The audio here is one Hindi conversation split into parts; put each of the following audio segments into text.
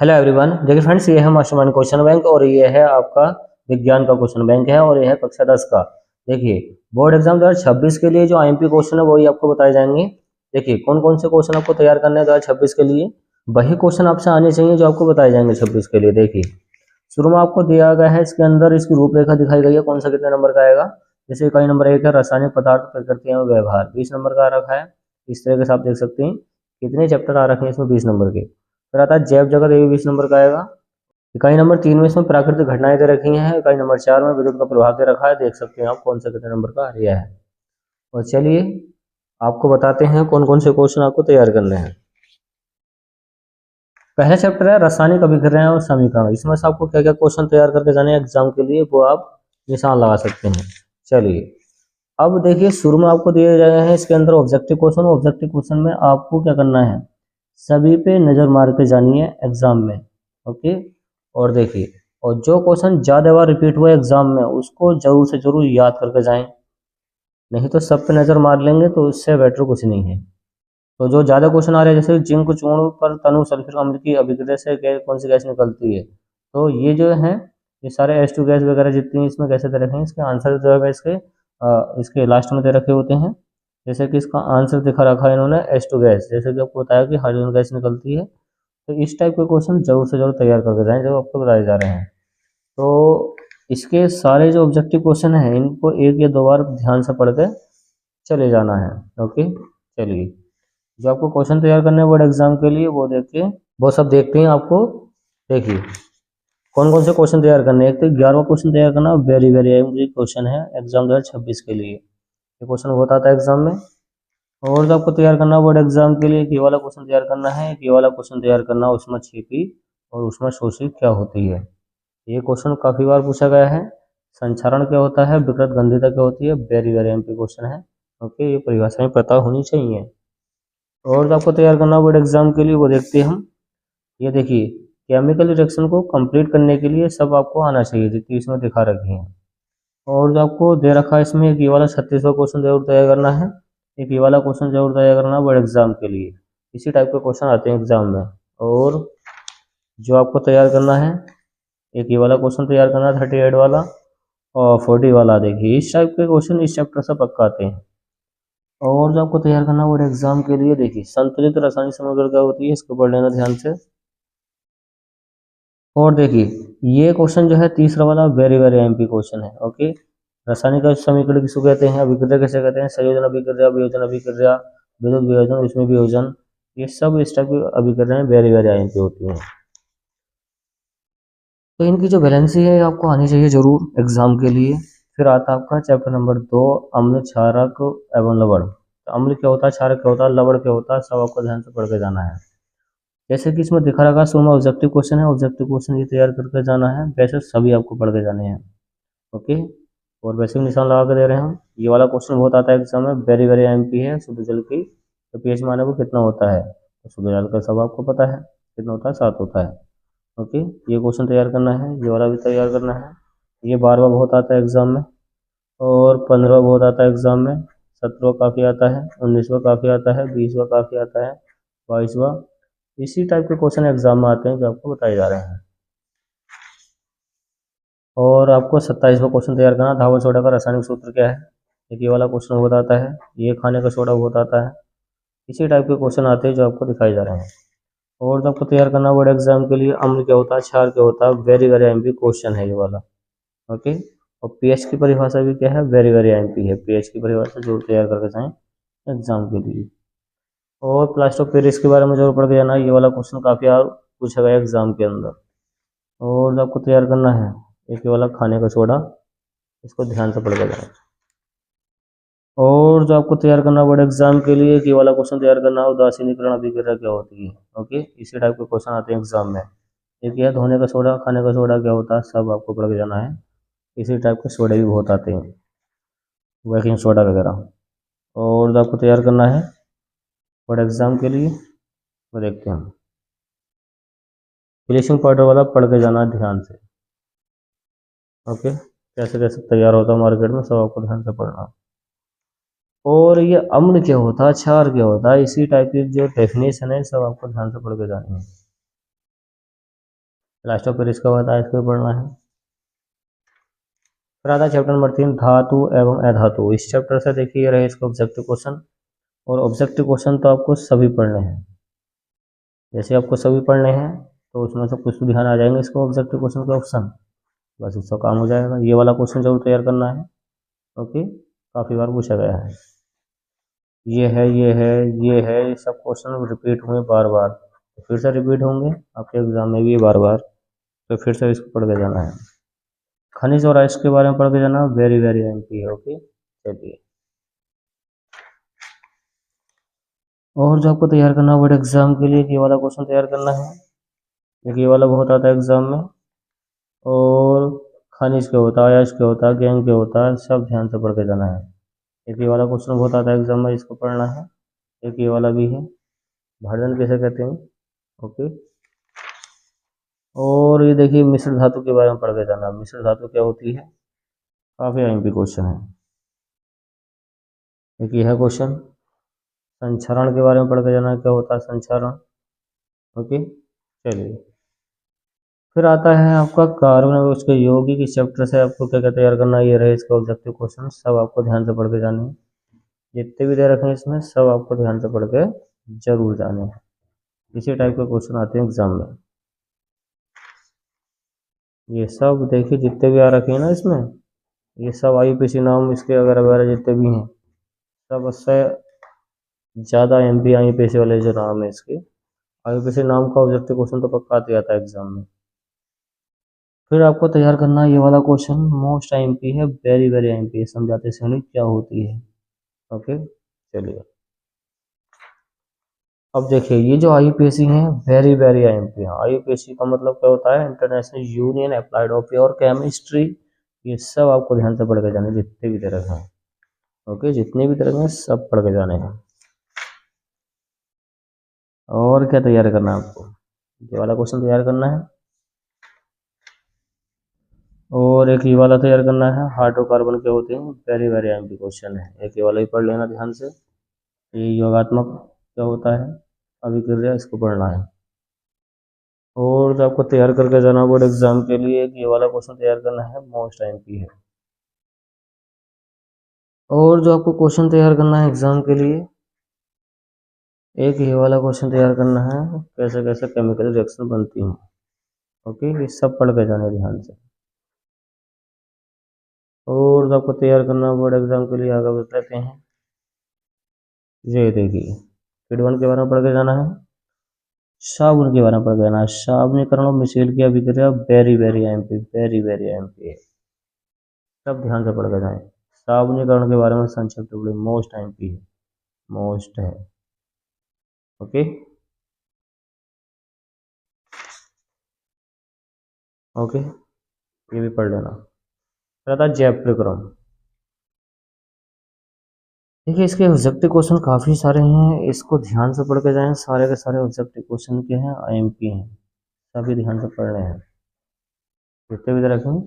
Hello everyone. देखिए फ्रेंड्स, ये है मास्टरमाइंड क्वेश्चन बैंक और ये है आपका विज्ञान का क्वेश्चन बैंक है और ये है कक्षा 10 का। देखिए बोर्ड एग्जाम 2026 के लिए जो आईएमपी क्वेश्चन है वही आपको बताए जाएंगे। देखिए कौन कौन से क्वेश्चन आपको तैयार करने हैं 2026 के लिए, वही क्वेश्चन आपसे आने चाहिए जो आपको बताए जाएंगे 26 के लिए। देखिए शुरू में आपको दिया गया है, इसके अंदर इसकी रूपरेखा दिखाई गई है, कौन सा कितने नंबर का आएगा। जैसे इकाई नंबर 1 है रासायनिक पदार्थ प्रकृति एवं व्यवहार, 20 नंबर का आ रखा है। इस तरह से आप देख सकते हैं कितने चैप्टर आ रखे हैं इसमें 20 नंबर के। फिर आता है जैव जगत, ये भी 20 नंबर का आएगा। इकाई नंबर 3 में इसमें प्राकृतिक घटनाएं दे रखी हैं। इकाई नंबर 4 में विद्युत का प्रभाव दे रखा है। देख सकते हैं आप कौन सा कितने नंबर का आ रहा है। और चलिए आपको बताते हैं कौन कौन से क्वेश्चन आपको तैयार करने हैं। पहला चैप्टर है रासायनिक अभिक्रियाएं और समीकरण। इसमें से आपको क्या क्या क्वेश्चन तैयार करके जाने हैं एग्जाम के लिए, वो आप निशान लगा सकते हैं। चलिए अब देखिए शुरू में आपको दिए गए हैं इसके अंदर ऑब्जेक्टिव क्वेश्चन। ऑब्जेक्टिव क्वेश्चन में आपको क्या करना है, सभी पे नजर मार के जानिए एग्जाम में। ओके, और देखिए और जो क्वेश्चन ज़्यादा बार रिपीट हुआ एग्जाम में उसको जरूर से जरूर याद करके जाएं, नहीं तो सब पे नज़र मार लेंगे तो उससे बेटर कुछ नहीं है। तो जो ज़्यादा क्वेश्चन आ रहे हैं जैसे जिंक चूर्ण पर तनु सल्फ्यूरिक अम्ल की अभिक्रिया से कौन सी गैस निकलती है, तो ये जो है ये सारे H2 गैस वगैरह जितनी इसमें कैसे दे रखे हैं, इसके आंसर जो है इसके लास्ट में दे रखे होते हैं। जैसे कि इसका आंसर दिखा रखा है इन्होंने H2 गैस, जैसे कि आपको बताया कि हाइड्रोजन गैस निकलती है। तो इस टाइप के क्वेश्चन जरूर से जरूर तैयार करके जाएं जो आपको बताए जा रहे हैं। तो इसके सारे जो ऑब्जेक्टिव क्वेश्चन हैं इनको एक या दो बार ध्यान से पढ़ के चले जाना है। ओके, चलिए जो आपको क्वेश्चन तैयार करने हैं बोर्ड एग्जाम के लिए वो देखिए, वो सब देखते हैं आपको। देखिए कौन कौन से क्वेश्चन तैयार करने हैं। एक तो 11वां क्वेश्चन तैयार करना वेरी वेरी इंपॉर्टेंट क्वेश्चन है एग्जाम 2026 के लिए। ये क्वेश्चन होता था एग्जाम में। और जो आपको तैयार करना बोर्ड एग्जाम के लिए ये वाला क्वेश्चन तैयार करना है, ये वाला क्वेश्चन तैयार करना उष्मा क्षेपी और उष्मा शोषी क्या होती है। ये क्वेश्चन काफी बार पूछा गया है। संचारण क्या होता है, विकृत गंधिता क्या होती है, वेरी वेरी एमपी क्वेश्चन है। ओके, ये परिभाषाएं पता होनी चाहिए। और जो आपको तैयार करना बोर्ड एग्जाम के लिए वो देखते हैं हम। ये देखिए केमिकल रिएक्शन को कंप्लीट करने के लिए सब आपको आना चाहिए जितनी इसमें दिखा रखी है। और जो आपको दे रखा है इसमें एक ये वाला 36वां क्वेश्चन जरूर तैयार करना है। एक ये वाला क्वेश्चन जरूर तैयार करना बोर्ड एग्जाम के लिए। इसी टाइप के क्वेश्चन आते हैं एग्जाम में। और जो आपको तैयार करना है एक ये वाला क्वेश्चन तैयार करना है 38 वाला और 40 वाला। देखिए इस टाइप के क्वेश्चन इस चैप्टर से पक्का आते हैं। और जो आपको तैयार करना है बोर्ड एग्जाम के लिए, देखिए संतुलित रासायनिक सामग्री क्या होती है, इसको पढ़ लेना ध्यान से। और देखिए ये क्वेश्चन जो है तीसरा वाला वेरी वेरी एमपी क्वेश्चन है। ओके, रासायनिक समीकरण किसको कहते हैं, अभिक्रिया कैसे कहते हैं, संयोजन अभिक्रिया, वियोजन अभिक्रिया, विद्युत वियोजन, उसमें वियोजन, ये सब इस टाइप की अभिक्रियाएं वेरी वेरी एमपी होती हैं। तो इनकी जो वैलेंसी है आपको आनी चाहिए जरूर एग्जाम के लिए। फिर आता है आपका चैप्टर नंबर 2, अम्ल क्षारक एवं लवण। तो अम्ल क्या होता है, क्षारक क्या होता है, लवण क्या होता है, सब आपको ध्यान से पढ़ के जाना है। जैसे कि इसमें दिखा रखा शुरू में ऑब्जेक्टिव क्वेश्चन है, ऑब्जेक्टिव क्वेश्चन ये तैयार करके जाना है। वैसे सभी आपको पढ़ के जाने हैं। ओके, और वैसे भी निशान लगा के दे रहे हैं हम। ये वाला क्वेश्चन बहुत आता है एग्जाम में, वेरी वेरी एमपी है। शुद्ध जल की तो पीएच माने वो कितना होता है, तो शुद्ध जल का सब आपको पता है कितना होता है, 7 होता है। ओके, ये क्वेश्चन तैयार करना है, ये वाला भी तैयार करना है। ये 12वां बहुत आता है एग्जाम में और 15वां बहुत आता है एग्जाम में। 17वां काफ़ी आता है, 19वां काफ़ी आता है, 20वां काफ़ी आता है, 22वां। इसी टाइप के क्वेश्चन एग्जाम में आते हैं जो आपको बताए जा रहे हैं। और आपको 27वां क्वेश्चन तैयार करना, धावा सोडा का रासायनिक सूत्र क्या है। एक ये वाला क्वेश्चन बहुत आता है, ये खाने का सोडा बहुत आता है। इसी टाइप के क्वेश्चन आते हैं जो आपको दिखाई जा रहे हैं। और जो आपको तैयार करना बोर्ड एग्जाम के लिए, अम्ल क्या होता है, क्षार क्या होता है, वेरी वेरी एमपी क्वेश्चन है ये वाला। ओके, और पीएच की परिभाषा भी क्या है, वेरी वेरी एमपी है। पीएच की परिभाषा जरूर तैयार करके जाएं एग्जाम के लिए। और प्लास्टर ऑफ पेरिस के बारे में जरूर पढ़ के जाना, ये वाला क्वेश्चन काफ़ी बार पूछा गया एग्जाम के अंदर। और जो आपको तैयार करना है एक ये वाला खाने का सोडा, इसको ध्यान से पढ़ के जाना। और जो आपको तैयार करना बोर्ड एग्जाम के लिए ये वाला क्वेश्चन तैयार करना है, उदासीनीकरण अभिक्रिया क्या होती है। ओके, इसी टाइप के क्वेश्चन आते हैं एग्जाम में। एक यह धोने का सोडा, खाने का सोडा क्या होता है, सब आपको पढ़ के जाना है। इसी टाइप के सोडे भी बहुत आते हैं, बेकिंग सोडा वगैरह। और जो आपको तैयार करना है बोर्ड एग्जाम के लिए वो देखते हैं हम। ब्लीचिंग पाउडर वाला पढ़ के जाना ध्यान से। ओके, कैसे कैसे तैयार होता है मार्केट में, सब आपको ध्यान से पढ़ना। और ये अम्ल क्या होता है, क्षार क्या होता है, इसी टाइप की जो डेफिनेशन है सब आपको ध्यान से पढ़ के जानी है। लास्ट ऑफ पेरिस का होता है, इसको पढ़ना है। फिर आता है चैप्टर नंबर 3, धातु एवं अधातु। इस चैप्टर से देखिए रहे इसका ऑब्जेक्टिव क्वेश्चन, और ऑब्जेक्टिव क्वेश्चन तो आपको सभी पढ़ने हैं। जैसे आपको सभी पढ़ने हैं तो उसमें से कुछ तो ध्यान आ जाएंगे इसको ऑब्जेक्टिव क्वेश्चन के ऑप्शन, बस उसका काम हो जाएगा। ये वाला क्वेश्चन जरूर तैयार करना है, ओके, काफ़ी बार पूछा गया है। ये है, ये है, ये है, ये सब क्वेश्चन रिपीट हुए बार बार, तो फिर से रिपीट होंगे आपके एग्जाम में भी बार बार, तो फिर से इसको पढ़ के जाना है। खनिज और आइस के बारे में पढ़ के जाना, वेरी वेरी एमपी है, ओके। चलिए, और जो आपको तैयार करना है बोर्ड एग्जाम के लिए, ये वाला क्वेश्चन तैयार करना है। एक ये वाला बहुत आता है एग्जाम में, और खनिज के होता है, आइस के होता है, गैंग के होता है, सब ध्यान से पढ़ के जाना है। एक ये वाला क्वेश्चन बहुत आता है एग्जाम में, इसको पढ़ना है। एक ये वाला भी है, भाजन कैसे कहते हैं, ओके। और ये देखिए मिश्र धातु के बारे में पढ़ के जाना, मिश्र धातु क्या होती है, काफ़ी एमपी क्वेश्चन है। एक ये है क्वेश्चन, संचरण के बारे में पढ़ के जाना, क्या होता है संचरण, ओके। चलिए, फिर आता है आपका कार्बन और उसके यौगिक। इस चैप्टर से आपको क्या क्या तैयार करना है, ये रहे इसका ऑब्जेक्टिव क्वेश्चन, सब आपको ध्यान से पढ़ के जाने हैं। जितने भी दे रखे हैं इसमें सब आपको ध्यान से पढ़ के जरूर जाने हैं। इसी टाइप के क्वेश्चन आते हैं एग्जाम में। ये सब देखिए जितने भी आ रखे हैं ना इसमें, ये सब आईपीसी नाम इसके वगैरह वगैरह जितने भी हैं, सब उससे ज़्यादा एमपी आईपीसी वाले जो नाम है इसके, आईपीसी नाम का ऑब्जेक्टिव क्वेश्चन तो पक्का आते आता है एग्जाम में। फिर आपको तैयार करना है ये वाला क्वेश्चन, मोस्ट आईएमपी है, वेरी वेरी आईएमपी है, समझाते श्रेणी क्या होती है, ओके। चलिए, अब देखिए ये जो आईयूपीएसी है, वेरी वेरी आईएमपी है। आईयूपीएसी का मतलब क्या होता है, international union applied of pure chemistry. ये सब आपको ध्यान से पढ़ के जाने, जितने भी तरह हैं, ओके, जितने भी तरह हैं सब पढ़ के जाने हैं। और क्या तैयार करना है आपको, ये वाला क्वेश्चन तैयार करना है, और एक ये वाला तैयार करना है, हाइड्रोकार्बन के होते हैं, वेरी वेरी आईएमपी क्वेश्चन है। एक ये वाला ही पढ़ लेना ध्यान से, ये योगात्मक क्या होता है, अभिक्रिया, इसको पढ़ना है। और जो आपको तैयार करके जाना बोर्ड एग्जाम के लिए, एक ये वाला क्वेश्चन तैयार करना है, मोस्ट आईएमपी है। और जो आपको क्वेश्चन तैयार करना है एग्जाम के लिए, एक ये वाला क्वेश्चन तैयार करना है, कैसे कैसे केमिकल रिएक्शन बनती हैं, ओके। ये सब पढ़ के जाने ध्यान से। और जो आपको तैयार करना है बोर्ड एग्जाम के लिए, आगे बढ़ लेते हैं। ये देखिए फिड 1 के बारे में पढ़ के जाना है, साबुन के बारे में पढ़ के जाना है। साबुनीकरण और मिसेल की अभिक्रिया, very very IMP, very very IMP है, सब ध्यान से पढ़ के जाएं। साबुनीकरण के बारे में संक्षिप्त बड़ी मोस्ट आईएमपी है, मोस्ट है, ओके। ओके, ये भी पढ़ लेना। फिर आता है जैव क्रम। देखिए इसके ऑब्जेक्टिव क्वेश्चन काफ़ी सारे हैं, इसको ध्यान से पढ़ के जाएं। सारे के सारे ऑब्जेक्टिव क्वेश्चन के हैं, आईएमपी हैं, सभी ध्यान से पढ़ने हैं। जितने भी रखें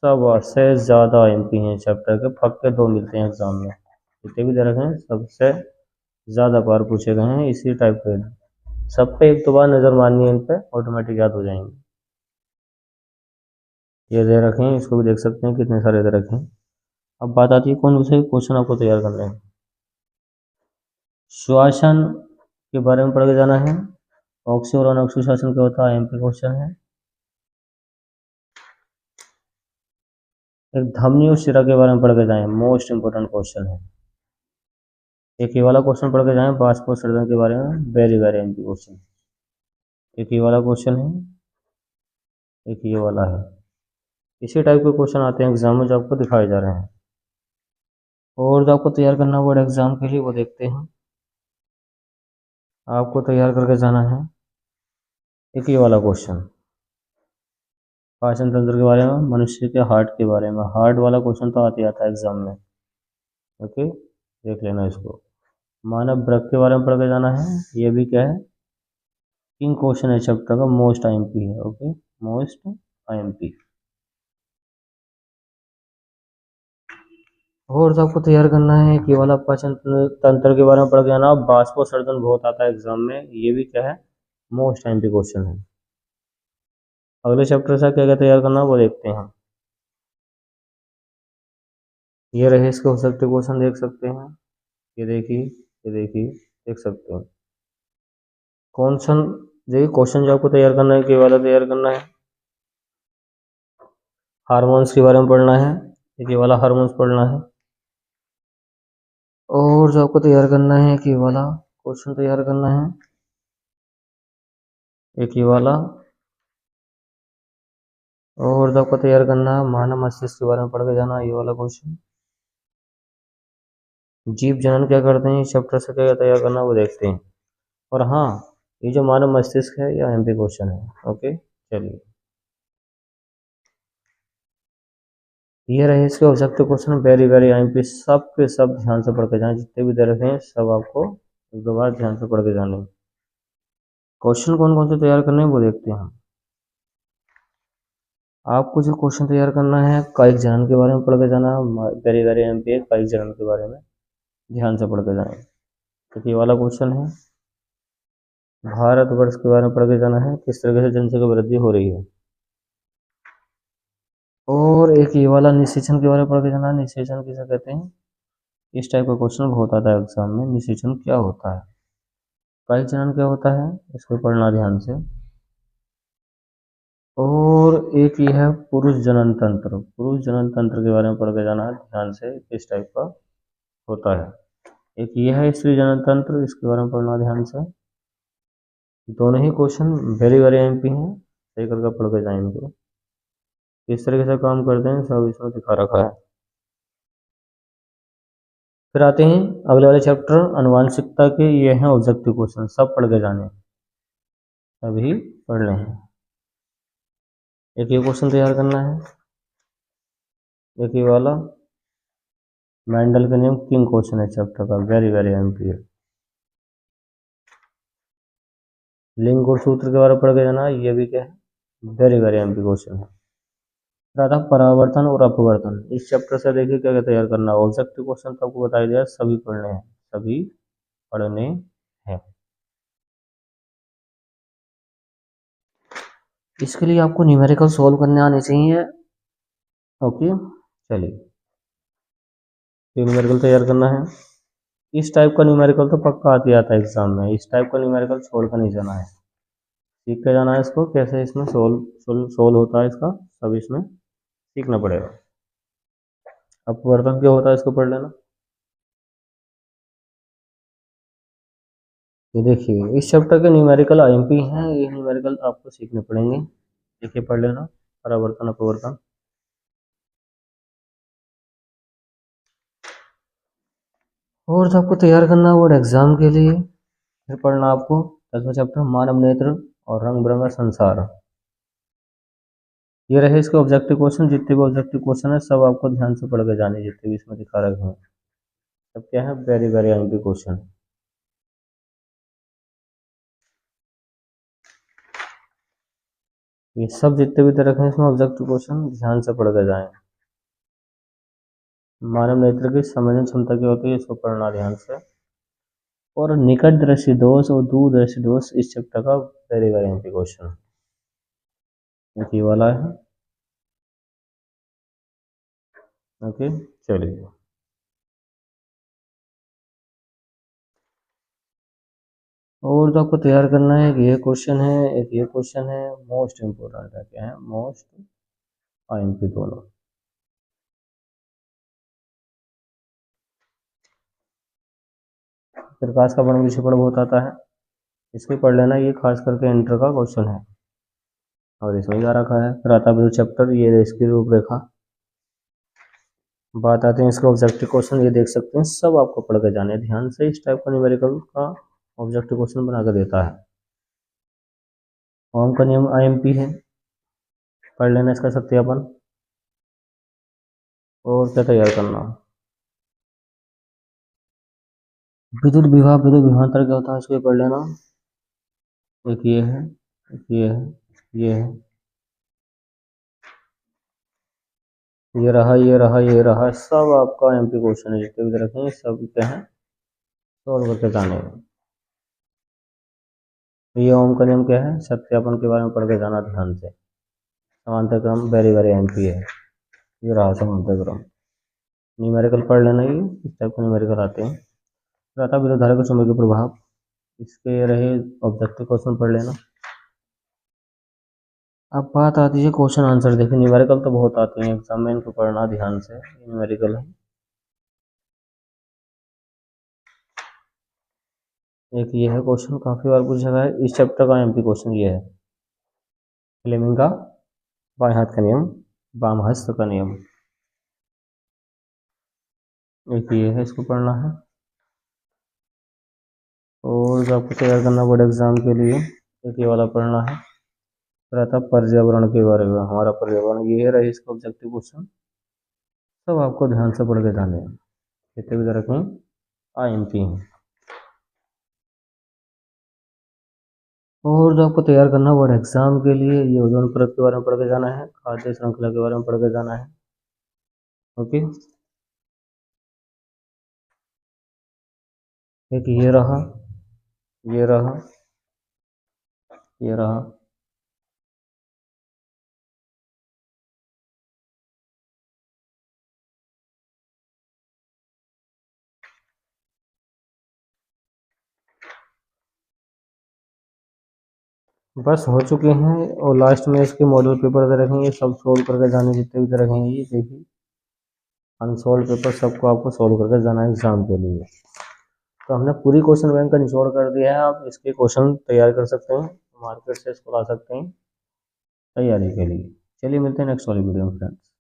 सब से ज़्यादा आईएमपी हैं चैप्टर के, पक्के 2 मिलते हैं एग्जाम में। जितने भी रखें सबसे ज़्यादा बार पूछे गए हैं इसी टाइप के। सब पे एक दो बार नज़र मारनी है, इन पे ऑटोमेटिक याद हो जाएंगे। ये दे रखे हैं, इसको भी देख सकते हैं कितने सारे दे रखे हैं। अब बात आती है कौन से क्वेश्चन आपको तैयार करने हैं। श्वासन के बारे में पढ़ के जाना है, ऑक्सी और अनऑक्सी श्वासन क्या होता है, आईएमपी क्वेश्चन है। एक धमनी और शिरा के बारे में पढ़ के जाएं, मोस्ट इंपोर्टेंट क्वेश्चन है। एक ये वाला क्वेश्चन पढ़ के जाएं, बाष्पोत्सर्जन के बारे में, वेरी वेरी आईएमपी क्वेश्चन। एक ये वाला क्वेश्चन है, एक ये वाला है। इसी टाइप के क्वेश्चन आते हैं एग्जाम में जो आपको दिखाए जा रहे हैं। और जो आपको तैयार करना है बोर्ड एग्जाम के लिए, वो देखते हैं। आपको तैयार करके जाना है एक ये वाला क्वेश्चन, पाचन तंत्र के बारे में, मनुष्य के हार्ट के बारे में। हार्ट वाला क्वेश्चन तो आते आता है एग्जाम में, ओके, देख लेना इसको। मानव वृक्क के बारे में पढ़ के जाना है, ये भी क्या है, किंग क्वेश्चन है चैप्टर का, मोस्ट आईएमपी है, ओके, मोस्ट आईएमपी। और जो आपको तैयार करना है कि वाला पाचन तंत्र के बारे में पढ़ के जाना, बाष्पोत्सर्जन बहुत आता है एग्जाम में, ये भी क्या है, मोस्ट आईएमपी क्वेश्चन है। अगले चैप्टर से क्या क्या तैयार करना है वो देखते हैं हम। ये रहे इसके ऑब्जेक्टिव क्वेश्चन, देख सकते हैं। ये देखिए, ये देखिए, देख सकते हैं क्वेश्चन। देखिए क्वेश्चन जो आपको तैयार करना है, ये वाला तैयार करना है। हार्मोन्स के बारे में पढ़ना है, ये वाला हार्मोन्स पढ़ना है। और जो आपको तैयार करना है, ये वाला क्वेश्चन तैयार करना है, एक ये वाला। और जो आपको तैयार करना है, मानव मस्तिष्क के बारे में पढ़ के जाना, ये वाला क्वेश्चन। जीव जनन क्या करते हैं, इस चैप्टर से क्या क्या तैयार करना है वो देखते हैं। और हाँ, ये जो मानव मस्तिष्क है ये एमपी क्वेश्चन है। ओके, चलिए। ये रहे इसके objective question, very very MP, सब के सब ध्यान से पढ़ के जाएं, जितने भी दे रखे हैं सब आपको एक दो बार ध्यान से पढ़ के जाने। क्वेश्चन कौन कौन से तैयार करने हैं वो देखते हैं हम। आपको जो क्वेश्चन तैयार करना है, कायिक जनन के बारे में पढ़ के जाना, वेरी वेरी एमपी है, कायिक जनन के बारे में ध्यान से पढ़ के जाना। तो ये वाला क्वेश्चन है, भारतवर्ष के बारे में पढ़ के जाना है, किस तरीके से जनसंख्या वृद्धि हो रही है। और एक ये वाला निषेचन के बारे में पढ़ के जाना, निषेचन किसे कहते हैं। इस टाइप का क्वेश्चन बहुत आता है एग्जाम में, निषेचन क्या होता है, कायिक जनन क्या होता है, इसको पढ़ना ध्यान से। और एक ये है पुरुष जनन तंत्र, पुरुष जनन तंत्र के बारे में पढ़ के जाना है ध्यान से, किस टाइप का होता है। एक ये है स्त्री जनन तंत्र, इसके बारे में पढ़ना ध्यान से। दोनों ही क्वेश्चन वेरी वेरी एमपी हैं, सही करके पढ़ के जाएं इनको। किस तरीके से काम करते हैं सब इसमें दिखा रखा है। फिर आते हैं अगले वाले चैप्टर अनुवांशिकता के, ये हैं ऑब्जेक्टिव क्वेश्चन, सब पढ़ के जाने, सभी पढ़ने हैं। एक ये क्वेश्चन तैयार करना है, एक ये वाला मेंडल के नियम, किंग क्वेश्चन है चैप्टर का, वेरी वेरी एमपी है। लिंग और सूत्र के बारे में पढ़ के जाना, ये भी क्या है, वेरी वेरी एमपी क्वेश्चन है। राधा परावर्तन और अपवर्तन, इस चैप्टर से देखिए क्या क्या तैयार करना है। ऑब्जेक्टिव क्वेश्चन तो आपको बताया दिया, सभी पढ़ने हैं, सभी पढ़ने हैं। इसके लिए आपको न्यूमेरिकल सोल्व करने आने चाहिए। ओके, चलिए, ये न्यूमेरिकल तैयार करना है। इस टाइप का न्यूमेरिकल तो पक्का आती आता है एग्जाम में, इस टाइप का न्यूमेरिकल छोड़ कर नहीं जाना है, सीख के जाना है इसको, कैसे इसमें सोल्व होता है इसका, सब इसमें सीखना पड़ेगा। अपवर्तन क्या होता है इसको पढ़ लेना। ये देखिए इस चैप्टर के न्यूमेरिकल आईएमपी हैं, ये न्यूमेरिकल आपको सीखने पड़ेंगे, देखिए पढ़ लेना, परावर्तन अपवर्तन। और जो आपको तैयार करना है बोर्ड एग्जाम के लिए, फिर पढ़ना आपको 10वां चैप्टर मानव नेत्र और रंग बिरंगा संसार। ये रहे इसके ऑब्जेक्टिव क्वेश्चन, जितने भी ऑब्जेक्टिव क्वेश्चन है सब आपको ध्यान से पढ़ के जाने, जितने भी इसमें दिखा रखे हैं सब क्या है, वेरी वेरी एमपी क्वेश्चन। ये सब जितने भी तरह के हैं इसमें ऑब्जेक्टिव क्वेश्चन, ध्यान से पढ़ के जाएं। मानव नेत्र की समझने क्षमता क्या होती है, इसको पढ़ना ध्यान से। और निकट दृष्टि दोष और दूर दृष्टि दोष, इस चैप्टर का वेरी वेरी एमपी क्वेश्चन ये वाला है। ओके, चलिए। और तो आपको तैयार करना है, एक ये क्वेश्चन है, एक ये क्वेश्चन है, मोस्ट इम्पोर्टेंट है, क्या है, मोस्ट आईएमपी दोनों। प्रकाश का वर्ण विक्षेपण बहुत आता है, इसके पढ़ लेना, ये खास करके इंटर का क्वेश्चन है और इसमें जा रखा है। फिर आता है चैप्टर, ये इसकी रूपरेखा। बात आते हैं इसके ऑब्जेक्टिव क्वेश्चन, ये देख सकते हैं सब आपको पढ़ के जाने ध्यान से, इस टाइप का न्यूमेरिकल का ऑब्जेक्टिव क्वेश्चन बना कर देता है। ओम का नियम आईएमपी है, पढ़ लेना इसका सत्यापन। और क्या तैयार करना, विद्युत विभव विद्युत विभवांतर क्या होता है, इसको पढ़ लेना। एक ये है, एक ये है, ये है, ये रहा, ये रहा, ये रहा, सब आपका एमपी क्वेश्चन है, जितने भी रखें सब क्या है, सॉल्व करके जाने हैं। ये ओम का नियम क्या है, सत्यापन के बारे में पढ़ के जाना ध्यान से। समांतर क्रम वेरी वेरी एमपी है। ये रहा समांतर क्रम। न्यूमेरिकल पढ़ लेना, ये इस टाइप के न्यूमेरिकल आते हैं। रहता विद्युत धारा के चुंबकीय प्रभाव, इसके रहे ऑब्जेक्टिव क्वेश्चन पढ़ लेना। अब बात आती है क्वेश्चन आंसर। देखिए न्यूमेरिकल तो बहुत आते हैं एग्जाम में, इनको पढ़ना ध्यान से। न्यूमेरिकल है एक, ये है क्वेश्चन काफी बार पूछा गया है इस चैप्टर का एमपी क्वेश्चन। ये है फ्लेमिंग का बाएं हाथ का नियम, वाम हस्त का नियम। एक ये है, इसको पढ़ना है। और जो आपको तैयार करना बोर्ड एग्जाम के लिए, एक ये वाला पढ़ना है। रहता पर्यावरण के बारे में, हमारा पर्यावरण ये रहे इसका ऑब्जेक्टिव क्वेश्चन। सब आपको ध्यान से पढ़ के जाने हैं, कितने भी तरह के आईएमपी हैं। और जो आपको तैयार करना बोर्ड एग्जाम के लिए, ये ओजोन परत के बारे में पढ़ के जाना है, खाद्य श्रृंखला के बारे में पढ़ के जाना है। ओके, एक ये रहा, ये रहा, ये रहा। बस हो चुके हैं। और लास्ट में इसके मॉडल पेपर दे रखेंगे, सब सोल्व करके जाने जितने भी दे रखेंगे। ये देखिए अनसोल्व पेपर सबको आपको सोल्व करके जाना है एग्जाम के लिए। तो हमने पूरी क्वेश्चन बैंक का निचोड़ कर दिया है। आप इसके क्वेश्चन तैयार कर सकते हैं, मार्केट से इसको ला सकते हैं तैयारी के लिए। चलिए मिलते हैं नेक्स्ट वाली वीडियो में फ्रेंड्स।